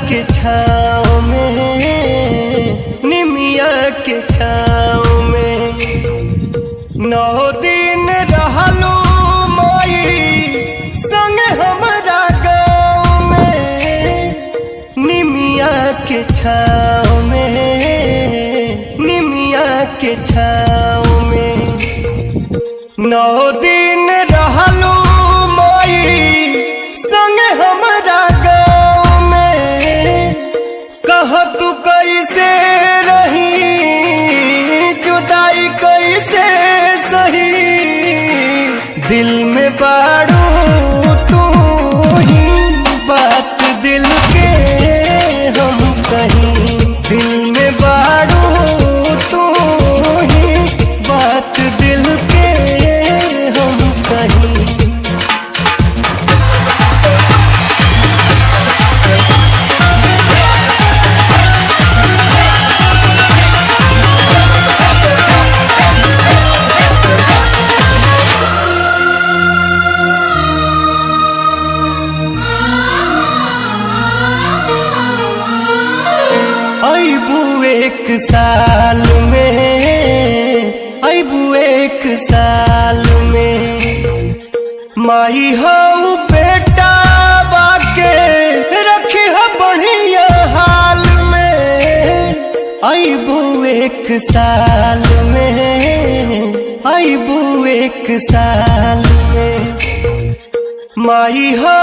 के छाँव में, निमिया के छाँव में 9 दिन रहलू माई संग हमरा गाँव में। निमिया के छाँव में, निमिया के छाँव में 9 दिन रहलू माई संग हमरा गाँव में। कह तू कैसे रही जुदाई कैसे सही, दिल में बारू तू ही बात दिल के हम कहीं। दिल में बारू तू ही बात दिल के हम कहीं। अबू 1 साल में, अबू 1 साल में माई हो बेटा बाके रखी हो बढ़िया हाल में। अबू 1 साल में, अबू 1 साल में माई हो